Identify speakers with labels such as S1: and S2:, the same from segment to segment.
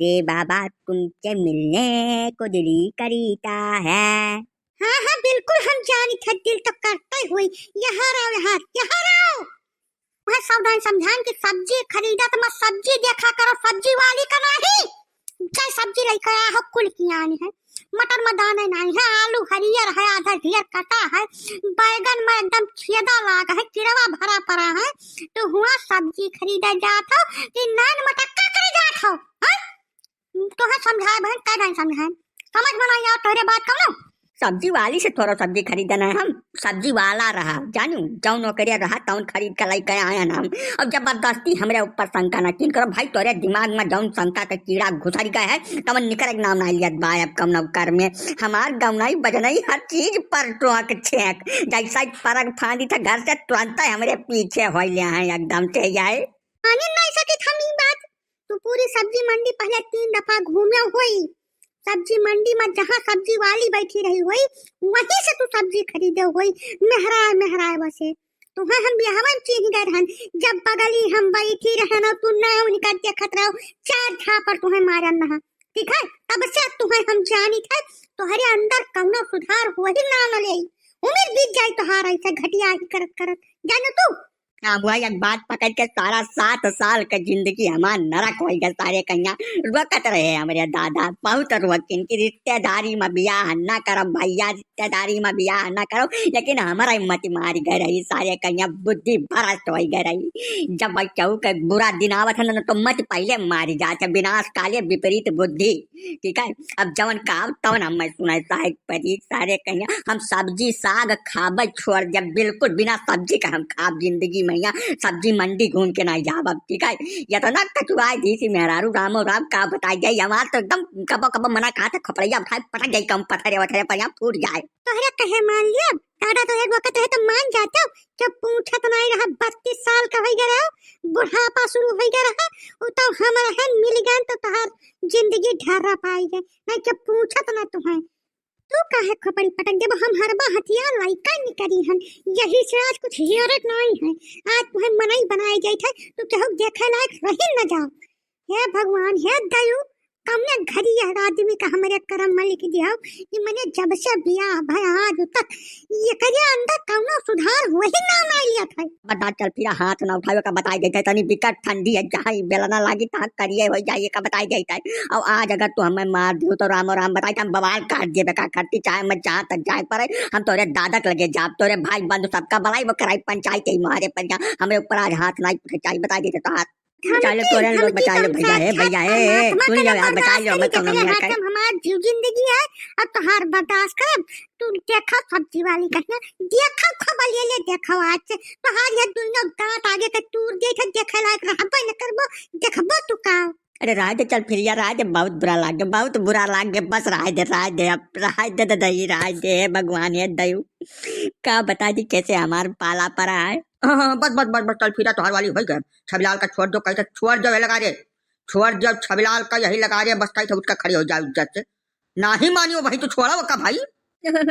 S1: रे बाबा तुमसे मिलने को दिल करीता है। हाँ हाँ बिल्कुल हम जानी थे, दिल तो करता ही हुई। यहाँ रहो, यहाँ रहो। वह सावधान समझान की सब्जी खरीदा तो मत सब्जी देखा करो, सब्जी वाली का नहीं। चाहे सब्जी लेकर आया हो कुल की आनी है। मटर में दाने नहीं है, आलू हरियर है, आधा ढेर कटा है, बैगन में एकदम छेदा लागा है, किड़वा भरा पड़ा है। तो हुआ सब्जी खरीदा जात हो कि नान मटक्का करे जात हो। तो है समझाए बहन, क्या नहीं समझाए, समझ में नहीं आओ तोरे बात कहो। सब्जी वाली से थोड़ा सब्जी खरीदना है, हम सब्जी वाला रहा जानू जौन नौकरिया रहा तौन खरीद कर लाई आया हम। अब जबरदस्ती हमरे ऊपर शंका न किन करो भाई, तोरे दिमाग में जौन शंका का कीड़ा घुसरी गया है तमन निकर नाम ना लिया बाय। अब कम नौकर में हमार गवनाई बजनई हर चीज पर टोक छेक, जैसा परग फांदी था घर से तुरंत हमरे पीछे हो लिया है एकदम से जाए। माने नहीं सके हम ई बात, तू पूरी सब्जी मंडी पहले 3 दफा घूमे हुई। सब्जी मंडी में जहाँ सब्जी वाली बैठी रही हुई वहीं से तू सब्जी खरीदे हुई, मेहराए बसे तुम्हें हम बिहावा में चीन गए रहन। जब बगली हम बैठी रहे ना तू ना उनका देखत रहो, 4 झापड़ तुम्हें मारन रहा, ठीक है। तब से तुम्हें हम जानी थे तुम्हारे अंदर कौनो सुधार हो ही ना ले, उम्र बीत जाए तुम्हारा ऐसे घटिया ही करत करत जानो तू। बुआ एक बात पकड़ के सारा 7 साल का जिंदगी हमार नरक हो गया सारे कन्या रोकत रहे हमारे दादा बहुत रोकिन की रिश्तेदारी में बियाह न करो भैया, रिश्तेदारी में बियाह न करो, लेकिन हमारा हिम्मत मारी गए रही सारे कन्या, बुद्धि भ्रष्ट हो गए रही। जब बच्चों के बुरा दिन आवत है ना तो मत पहले मारी जाते, विनाश काले विपरीत बुद्धि, ठीक है। अब जवन काम तवन हम सुनाए साहेब परी सारे कन्या, हम सब्जी साग खाब छोड़ जब बिल्कुल बिना सब्जी का हम खाब जिंदगी मैया, सब्जी मंडी घूम के नहीं जाब, ठीक है। या तो ना कचुआई दी सी मेहरारू रामो राम का बताई जाए हमार तो एकदम कबो कबो मना कहा था खपड़िया उठाए पटक जाए कम पत्थरे वथरे पर यहाँ फूट जाए। तो हरे कहे मान लिया दादा तो एक वक्त है तो मान जाता, जब पूछत नहीं रहा 32 साल का हो गया बुढ़ापा शुरू हो गया रहा तो हमारा है मिल गया तो तहार जिंदगी ढर्रा पाई गए नहीं, जब पूछत ना तुम्हें तू काहे खपड़ी पटक देबो, हम हरबा हथियार लाइका निकरी हन, यही से आज कुछ हियरत नहीं है। आज तुम्हें मनाई बनाई गई थे तो केहू देखे लायक रही न जाओ। हे भगवान हे दयु कमने घड़ी है आदमी का हमारे कर्म में लिख दिया कि मैंने जब से बियाह भया आज तक ये करे अंदर कौनो सुधार हो ही ना लिया था। बता चल फिर हाथ ना उठावे का बताई देता तनी विकट ठंडी है जहाँ बेलना लागी ता करिए हो जाइए का बताई देता है। और आज अगर तू हमें मार दियो तो राम राम बताई हम बवाल काट दिए का करती चाहे मैं जहाँ तक जाए पर हम तोरे दादा लगे जाब तोरे भाई बंधु सबका बलाई वो कराई पंचायत ही मारे पर हमें ऊपर आज हाथ नहीं चाहिए बताई देते तो हाथ चलो तोरे लोग बचा लो भैया है सुन लो यार बचा लो मैं तो हमारी जिंदगी है अब तो हार बर्दाश्त कर। तू देखा सब्जी वाली कहना देखा खबर ले देखो आज से तो हार ये दुनिया दांत आगे के टूर दे थे देखे लायक रहबे न करबो देखबो तू का। अरे राय दे चल फिर यार राय दे, बहुत बुरा लागे बस राय दे अब राय दे दही राय दे भगवान है दयु का बता दी कैसे हमार पाला पड़ा है। बस चल फिर तो हर वाली हो गए छबिलाल का छोड़ दो, कैसे छोड़ दो लगा रे छोड़ दो छबिलाल का यही लगा रे बस कैसे उसका खड़ी हो जाए इज्जत से ना ही मानियो भाई तो छोड़ा वो का भाई। अरे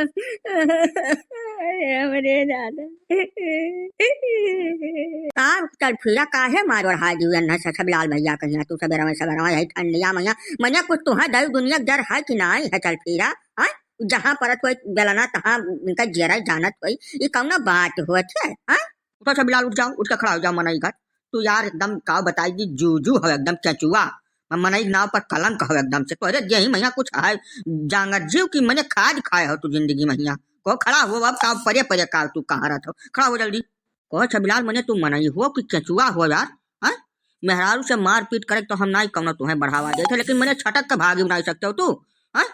S1: दादा चल फिरा काहे मारो हाजी अन्ना छबिलाल भैया कहिया तू सवेरा यही ठंडिया मैया मैंने कुछ तुम्हें दयु दुनिया डर है कि नहीं है। चल फिरा जहाँ परत हुई बेलना तहाँ इनका जरा जानत हुई ये कौन बात हुआ है। उठो छबिलाल उठ जाओ, उठ के खड़ा हो जाओ मनई घर तू यार एकदम का बताई दी जूजू हो एकदम चचुआ मनई नाव पर कलंक हो एकदम से। तो अरे यही मैया कुछ है जांगर जीव की मैंने खाद खाए हो तू जिंदगी मैया को खड़ा हो अब का परे परे का तू कहाँ रहता हो खड़ा हो जल्दी को छबिलाल मैंने तू मनई हो कि चचुआ हो यार। मेहरारू से मार पीट करे तो हम नहीं कौन तुम्हें बढ़ावा देते, लेकिन मैंने छटक के भाग नहीं सकते हो तू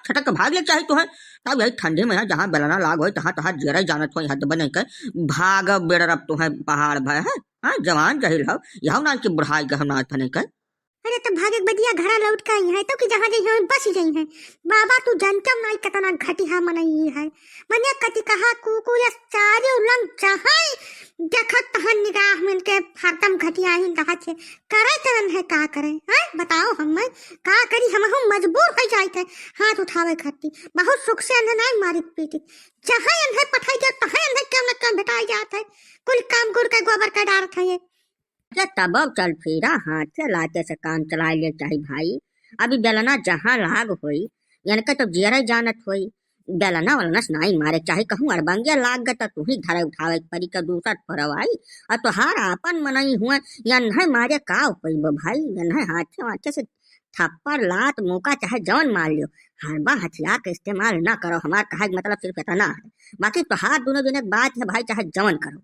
S1: छटक भाग ले चाहे तो है तब यही ठंडे में जहाँ बेलना लाग हो तहाँ तहाँ जरा जानत हो हद बने के भाग बेड़र अब तो है पहाड़ भय है जवान जहिल हो यह ना कि बुढ़ाई के हम ना थने के। अरे तो भागे बदिया घरा लौट के आई है तो कि जहाँ जहाँ बस गई है बाबा तू जानतम नहीं कितना घटिया मनई है मने कति कहा कुकु या सारे उलंग जहाँ देखत तहाँ निगाह में के हरदम घटिया ही कहा छे करे तरन है का करे बताओ हम का करी हम मजबूर हो जाए थे हाथ उठावे खाती बहुत सुख से अंधे नहीं मारी पीटी जहाँ अंधे पठाई जाए तहाँ अंधे क्यों न क्यों भेटाई जाते कुल काम गुड़ के गोबर का डार था ये तब चल फिरा हाथ से लाते से काम चला ले चाहिए भाई। अभी बेलना जहाँ लाग होई इनके तो जियरा जानत होई। बेलना वलनस नाई मारे चाहे कहूँ अड़बंगिया लाग गए तो तू ही धरे उठावे परी का दूसर परवाई। और तोहार आपन मनई हुआ यन्हे मारे का होई बो भाई, यन्हे हाथे वाथे से थप्पड़ लात मुका चाहे जवन मार लियो। हरबा हथियार का इस्तेमाल ना करो, हमार कहा मतलब सिर्फ इतना है। बाकी तोहार दोनों जने बात है भाई, चाहे जवन करो।